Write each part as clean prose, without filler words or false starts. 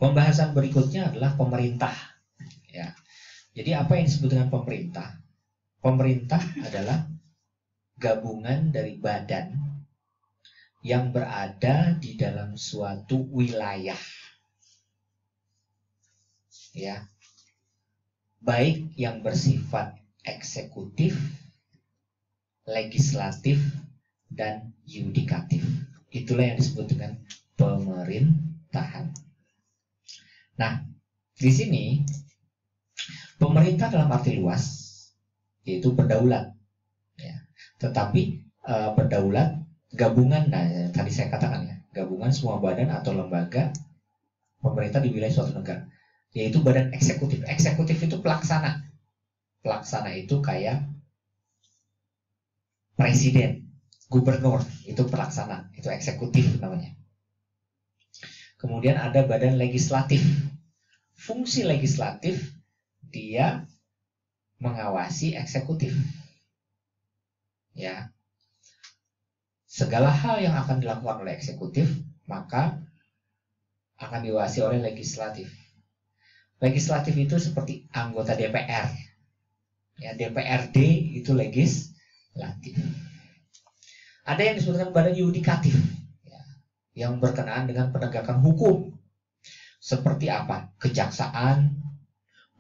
Pembahasan berikutnya adalah pemerintah. Ya. Jadi apa yang disebut dengan pemerintah? Pemerintah adalah gabungan dari badan yang berada di dalam suatu wilayah. Ya. Baik yang bersifat eksekutif, legislatif, dan yudikatif. Itulah yang disebut dengan pemerintahan. Nah, di sini pemerintah dalam arti luas yaitu berdaulat, ya. Tetapi berdaulat gabungan, nah tadi saya katakan ya, gabungan semua badan atau lembaga pemerintah di wilayah suatu negara, yaitu badan eksekutif. Eksekutif itu pelaksana. Pelaksana itu kayak presiden, gubernur, itu pelaksana, itu eksekutif namanya. Kemudian ada badan legislatif. Fungsi legislatif dia mengawasi eksekutif. Ya. Segala hal yang akan dilakukan oleh eksekutif maka akan diawasi oleh legislatif. Legislatif itu seperti anggota DPR. Ya, DPRD itu legislatif. Ada yang disebut dengan badan yudikatif, ya, yang berkenaan dengan penegakan hukum. Seperti apa? Kejaksaan,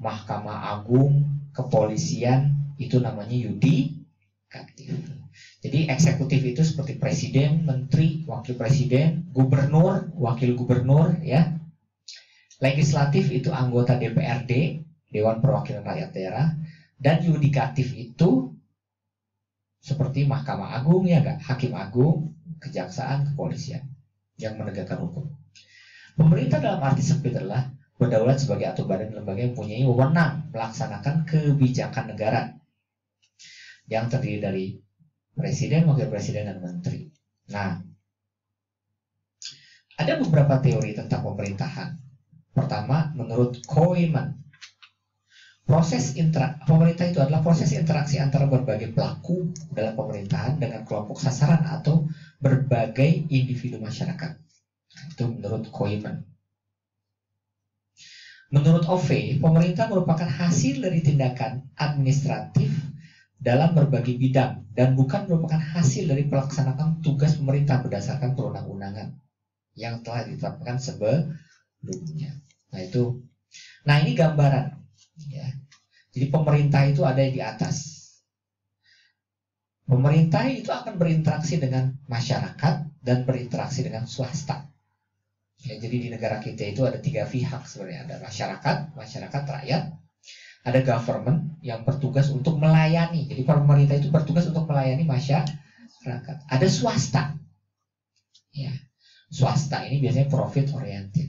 Mahkamah Agung, kepolisian, itu namanya yudikatif. Jadi eksekutif itu seperti presiden, menteri, wakil presiden, gubernur, wakil gubernur, ya. Legislatif itu anggota DPRD, Dewan Perwakilan Rakyat Daerah, dan yudikatif itu seperti Mahkamah Agung, ya enggak? Hakim Agung, kejaksaan, kepolisian yang menegakkan hukum. Pemerintah dalam arti sempit adalah berdaulat sebagai atau badan lembaga yang mempunyai wewenang melaksanakan kebijakan negara yang terdiri dari presiden, wakil presiden, dan menteri. Nah, ada beberapa teori tentang pemerintahan. Pertama, menurut Koeman, pemerintah itu adalah proses interaksi antara berbagai pelaku dalam pemerintahan dengan kelompok sasaran atau berbagai individu masyarakat. Itu menurut Koeman. Menurut Ove, pemerintah merupakan hasil dari tindakan administratif dalam berbagai bidang dan bukan merupakan hasil dari pelaksanaan tugas pemerintah berdasarkan perundang-undangan yang telah ditetapkan sebelumnya. Nah ini gambaran, ya. Jadi pemerintah itu ada di atas. Pemerintah itu akan berinteraksi dengan masyarakat dan berinteraksi dengan swasta. Ya, jadi di negara kita itu ada 3 pihak sebenarnya. Ada masyarakat rakyat. Ada government yang bertugas untuk melayani. Jadi pemerintah itu bertugas untuk melayani masyarakat. Ada swasta. Ya, swasta ini biasanya profit oriented.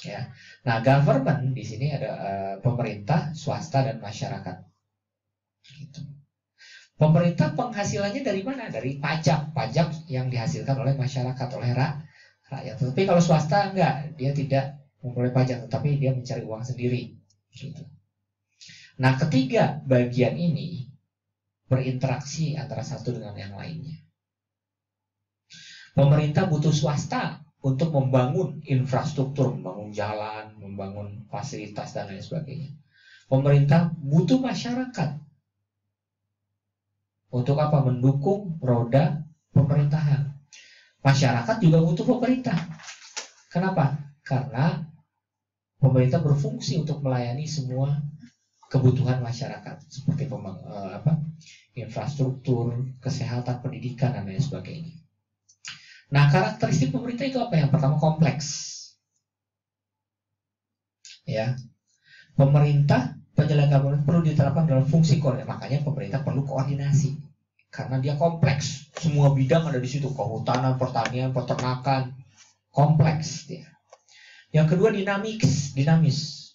Ya. Nah, government di sini ada pemerintah, swasta, dan masyarakat. Gitu. Pemerintah penghasilannya dari mana? Dari pajak yang dihasilkan oleh masyarakat, oleh rakyat. Tetapi kalau swasta enggak, dia tidak memperoleh pajak, tetapi dia mencari uang sendiri. Gitu. Nah, ketiga bagian ini berinteraksi antara satu dengan yang lainnya. Pemerintah butuh swasta untuk membangun infrastruktur, membangun jalan, membangun fasilitas, dan lain sebagainya. Pemerintah butuh masyarakat. Untuk apa? Mendukung roda pemerintahan. Masyarakat juga butuh pemerintah. Kenapa? Karena pemerintah berfungsi untuk melayani semua kebutuhan masyarakat seperti infrastruktur, kesehatan, pendidikan, dan lain sebagainya. Nah, karakteristik pemerintah itu apa? Yang pertama, kompleks. Ya, pemerintah, penyelenggara pemerintah perlu diterapkan dalam fungsi koordinasi. Makanya pemerintah perlu koordinasi karena dia kompleks. Semua bidang ada di situ, kehutanan, pertanian, peternakan, kompleks dia. Yang kedua, dinamis.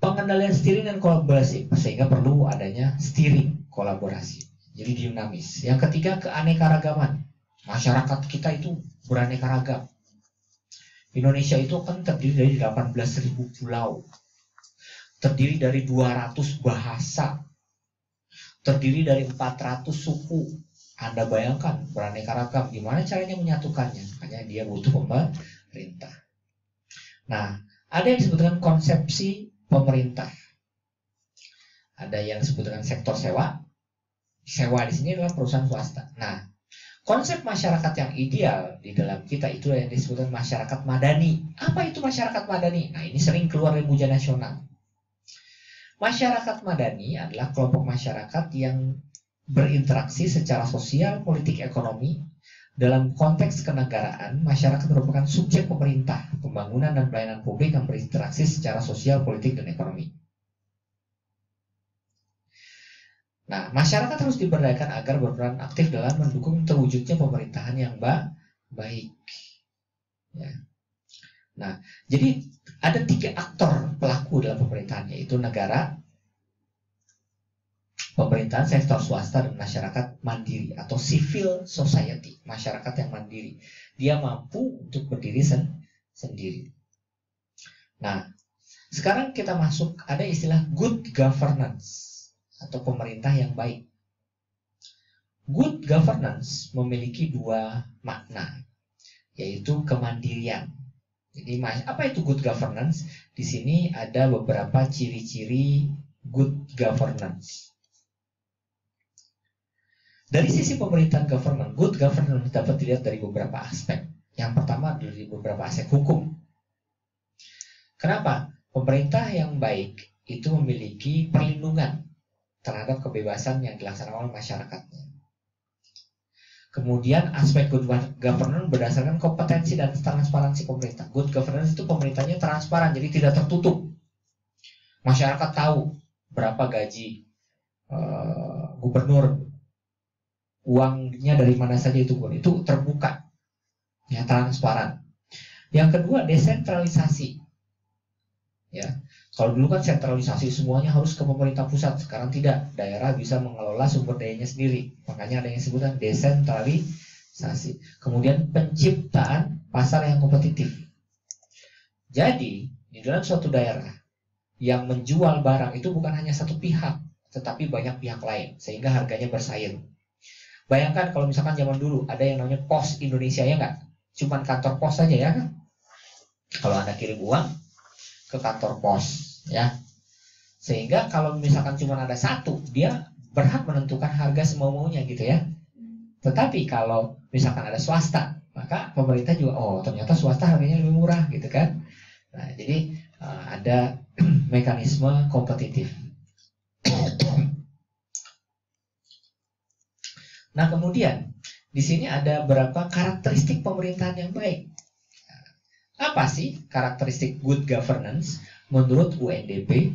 Pengendalian steering dan kolaborasi, sehingga perlu adanya steering, kolaborasi. Jadi dinamis. Yang ketiga, keanekaragaman. Masyarakat kita itu beraneka ragam. Indonesia itu kan terdiri dari 18.000 pulau. Terdiri dari 200 bahasa. Terdiri dari 400 suku. Anda bayangkan beraneka ragam, gimana caranya menyatukannya? Makanya dia butuh pemerintah. Nah, ada yang disebut dengan konsepsi pemerintah. Ada yang disebut dengan sektor sewa. Sewa di sini adalah perusahaan swasta. Nah, konsep masyarakat yang ideal di dalam kita itu yang disebut dengan masyarakat madani. Apa itu masyarakat madani? Nah, ini sering keluar dari ujian nasional. Masyarakat madani adalah kelompok masyarakat yang berinteraksi secara sosial, politik, ekonomi. Dalam konteks kenegaraan, masyarakat merupakan subjek pemerintah, pembangunan dan pelayanan publik yang berinteraksi secara sosial, politik, dan ekonomi. Nah, masyarakat harus diberdayakan agar berperan aktif dalam mendukung terwujudnya pemerintahan yang baik. Ya. Nah, jadi ada 3 aktor pelaku dalam pemerintahan, yaitu negara, pemerintahan, sektor swasta, dan masyarakat mandiri atau civil society, masyarakat yang mandiri. Dia mampu untuk berdiri sendiri. Nah, sekarang kita masuk, ada istilah good governance atau pemerintah yang baik. Good governance memiliki 2 makna, yaitu kemandirian. Jadi apa itu good governance? Di sini ada beberapa ciri-ciri good governance. Dari sisi pemerintahan government, good governance dapat dilihat dari beberapa aspek. Yang pertama dari beberapa aspek hukum. Kenapa? Pemerintah yang baik itu memiliki perlindungan terhadap kebebasan yang dilaksanakan oleh masyarakatnya. Kemudian aspek good governance berdasarkan kompetensi dan transparansi pemerintah. Good governance itu pemerintahnya transparan, jadi tidak tertutup. Masyarakat tahu berapa gaji gubernur, uangnya dari mana saja itu terbuka, ya, transparan. Yang kedua, desentralisasi. Ya, kalau dulu kan sentralisasi semuanya harus ke pemerintah pusat, sekarang tidak. Daerah bisa mengelola sumber dayanya sendiri. Makanya ada yang disebut desentralisasi. Kemudian penciptaan pasar yang kompetitif. Jadi di dalam suatu daerah yang menjual barang itu bukan hanya satu pihak, tetapi banyak pihak lain, sehingga harganya bersaing. Bayangkan kalau misalkan zaman dulu ada yang namanya Pos Indonesia, ya nggak? Cuman kantor pos saja, ya kan? Kalau Anda kirim uang ke kantor pos, ya, sehingga kalau misalkan cuma ada satu, dia berhak menentukan harga semau-maunya gitu ya. Tetapi kalau misalkan ada swasta, maka pemerintah juga, oh ternyata swasta harganya lebih murah gitu kan. Nah, jadi ada mekanisme kompetitif. Nah, kemudian di sini ada beberapa karakteristik pemerintahan yang baik. Apa sih karakteristik good governance menurut UNDP?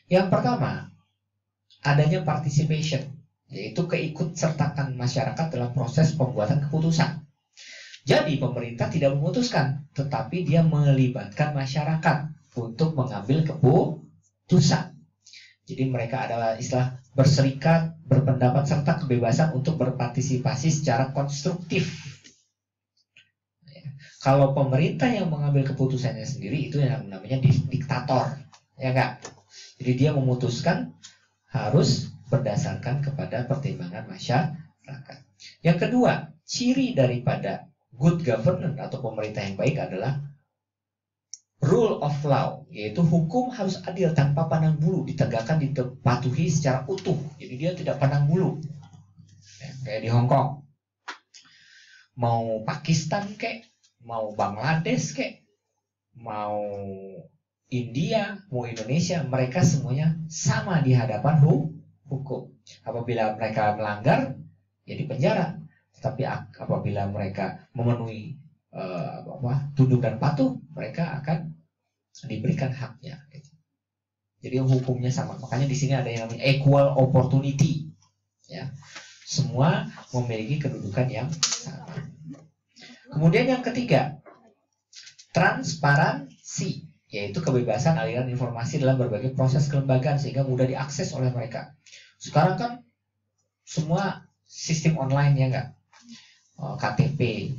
Yang pertama, adanya participation, yaitu keikutsertaan masyarakat dalam proses pembuatan keputusan. Jadi pemerintah tidak memutuskan, tetapi dia melibatkan masyarakat untuk mengambil keputusan. Jadi mereka adalah istilah berserikat, berpendapat, serta kebebasan untuk berpartisipasi secara konstruktif. Kalau pemerintah yang mengambil keputusannya sendiri, itu yang namanya diktator, ya enggak? Jadi dia memutuskan harus berdasarkan kepada pertimbangan masyarakat. Yang kedua, ciri daripada good governance atau pemerintah yang baik adalah rule of law, yaitu hukum harus adil tanpa pandang bulu, ditegakkan, dipatuhi secara utuh. Jadi dia tidak pandang bulu, ya, kayak di Hong Kong. Mau Pakistan kek, mau Bangladesh kek, mau India, mau Indonesia, mereka semuanya sama di hadapan hukum. Apabila mereka melanggar, ya dipenjara. Tetapi apabila mereka memenuhi tunduk dan patuh, mereka akan diberikan haknya. Jadi hukumnya sama. Makanya di sini ada yang namanya equal opportunity. Ya, semua memiliki kedudukan yang sama. Kemudian yang ketiga, transparansi, yaitu kebebasan aliran informasi dalam berbagai proses kelembagaan sehingga mudah diakses oleh mereka. Sekarang kan semua sistem online, ya enggak? KTP,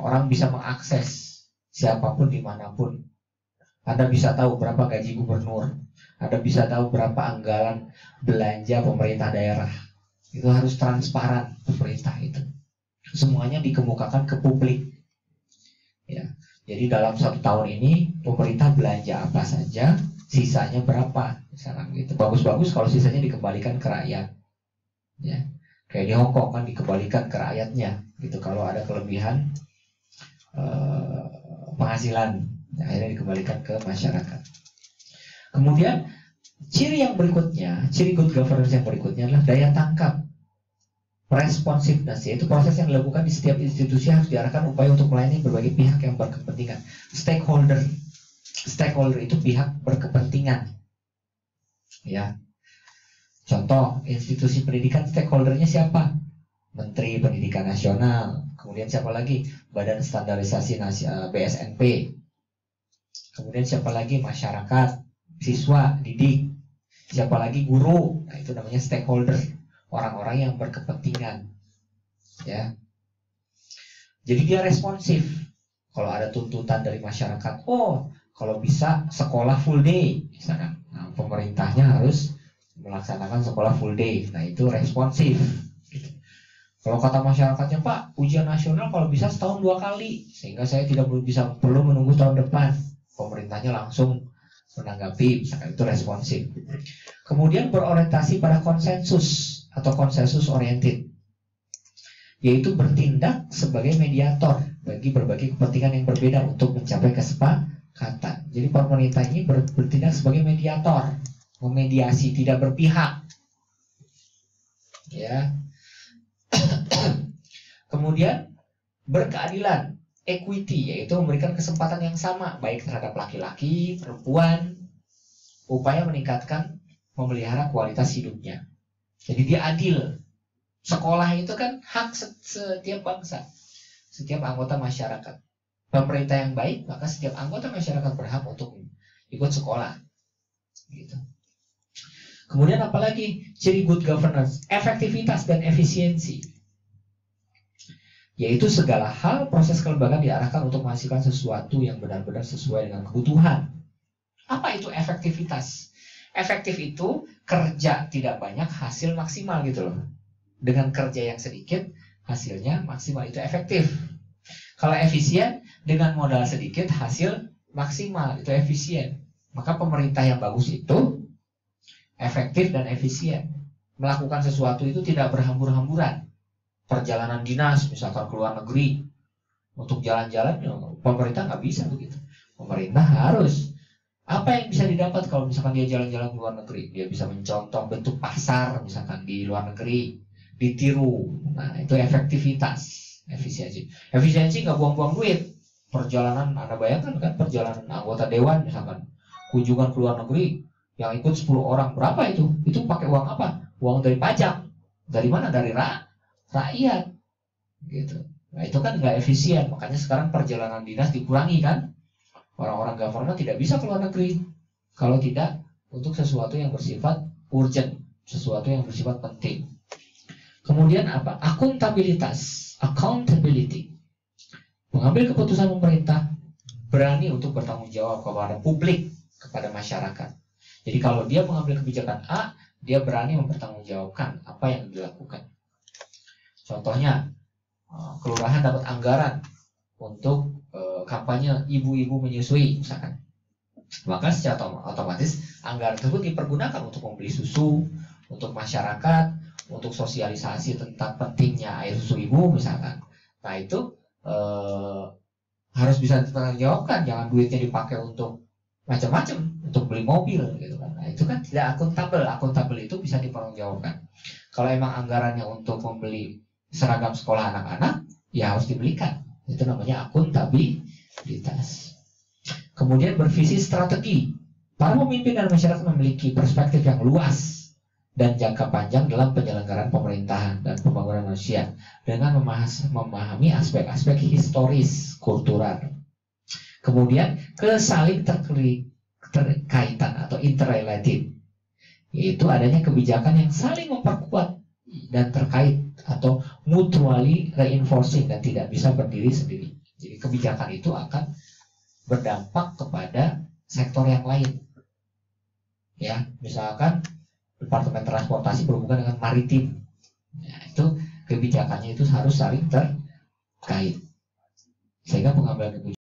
orang bisa mengakses siapapun dimanapun. Anda bisa tahu berapa gaji gubernur, Anda bisa tahu berapa anggaran belanja pemerintah daerah. Itu harus transparan pemerintah itu. Semuanya dikemukakan ke publik. Jadi dalam 1 tahun ini pemerintah belanja apa saja, sisanya berapa, misalkan gitu. Bagus-bagus kalau sisanya dikembalikan ke rakyat, ya. Kayak di Hongkong kan dikembalikan ke rakyatnya, gitu. Kalau ada kelebihan penghasilan, akhirnya dikembalikan ke masyarakat. Kemudian ciri yang berikutnya, ciri good governance yang berikutnya adalah daya tangkap, responsiveness, yaitu proses yang dilakukan di setiap institusi harus diarahkan upaya untuk melayani berbagai pihak yang berkepentingan. Stakeholder itu pihak berkepentingan, ya. Contoh, institusi pendidikan stakeholdernya siapa? Menteri Pendidikan Nasional. Kemudian siapa lagi? Badan Standarisasi BSNP. Kemudian siapa lagi? Masyarakat, siswa, didik. Siapa lagi? Guru. Nah, itu namanya stakeholder, orang-orang yang berkepentingan, ya. Jadi dia responsif. Kalau ada tuntutan dari masyarakat, oh, kalau bisa sekolah full day, misalkan. Nah, pemerintahnya harus melaksanakan sekolah full day. Nah, itu responsif, gitu. Kalau kata masyarakatnya, Pak, ujian nasional kalau bisa setahun 2 kali, sehingga saya tidak perlu menunggu tahun depan. Pemerintahnya langsung menanggapi, misalkan, itu responsif. Kemudian berorientasi pada konsensus atau konsensus oriented, yaitu bertindak sebagai mediator bagi berbagai kepentingan yang berbeda untuk mencapai kesepakatan. Jadi pemerintah ini bertindak sebagai mediator, memediasi, tidak berpihak, ya. Kemudian berkeadilan, equity, yaitu memberikan kesempatan yang sama baik terhadap laki-laki, perempuan, upaya meningkatkan, memelihara kualitas hidupnya. Jadi dia adil. Sekolah itu kan hak setiap bangsa, setiap anggota masyarakat. Pemerintah yang baik, maka setiap anggota masyarakat berhak untuk ikut sekolah, gitu. Kemudian apalagi ciri good governance? Efektivitas dan efisiensi, yaitu segala hal proses kelembagaan diarahkan untuk menghasilkan sesuatu yang benar-benar sesuai dengan kebutuhan. Apa itu efektivitas? Efektif itu kerja tidak banyak, hasil maksimal, gitu loh. Dengan kerja yang sedikit, hasilnya maksimal, itu efektif. Kalau efisien, dengan modal sedikit, hasil maksimal, itu efisien. Maka pemerintah yang bagus itu efektif dan efisien. Melakukan sesuatu itu tidak berhambur-hamburan. Perjalanan dinas, misalkan ke luar negeri, untuk jalan-jalan, pemerintah nggak bisa begitu. Pemerintah harus, apa yang bisa didapat kalau misalkan dia jalan-jalan ke luar negeri? Dia bisa mencontoh bentuk pasar, misalkan di luar negeri, ditiru. Nah, itu efektivitas, efisiensi. Efisiensi nggak buang-buang duit. Perjalanan, Anda bayangkan kan, perjalanan anggota dewan, misalkan, kunjungan ke luar negeri, yang ikut 10 orang, berapa itu? Itu pakai uang apa? Uang dari pajak. Dari mana? Dari rakyat, gitu. Nah, itu kan nggak efisien. Makanya sekarang perjalanan dinas dikurangi kan. Orang-orang government tidak bisa ke luar negeri kalau tidak untuk sesuatu yang bersifat urgent, sesuatu yang bersifat penting. Kemudian apa? Akuntabilitas, accountability. Mengambil keputusan pemerintah, berani untuk bertanggung jawab kepada publik, kepada masyarakat. Jadi kalau dia mengambil kebijakan A, dia berani mempertanggungjawabkan apa yang dilakukan. Contohnya, kelurahan dapat anggaran untuk kampanye ibu-ibu menyusui, misalkan. Maka secara otomatis anggaran tersebut dipergunakan untuk membeli susu, untuk masyarakat, untuk sosialisasi tentang pentingnya air susu ibu, misalkan. Nah, itu harus bisa dipertanggungjawabkan. Jangan duitnya dipakai untuk macam-macam, untuk beli mobil, gitu kan. Nah, itu kan tidak akuntabel. Akuntabel itu bisa dipertanggungjawabkan. Kalau emang anggarannya untuk membeli seragam sekolah anak-anak, ya harus dibelikan. Itu namanya akuntabilitas. Kemudian bervisi strategi. Para pemimpin dan masyarakat memiliki perspektif yang luas dan jangka panjang dalam penyelenggaraan pemerintahan dan pembangunan manusia dengan memahami aspek-aspek historis, kultural. Kemudian kesaling terkaitan atau interrelated, yaitu adanya kebijakan yang saling memperkuat dan terkait atau mutually reinforcing dan tidak bisa berdiri sendiri. Jadi kebijakan itu akan berdampak kepada sektor yang lain. Ya, misalkan Departemen Transportasi berhubungan dengan maritim. Ya, itu kebijakannya itu harus saling terkait. Sehingga pengambilan kebijakan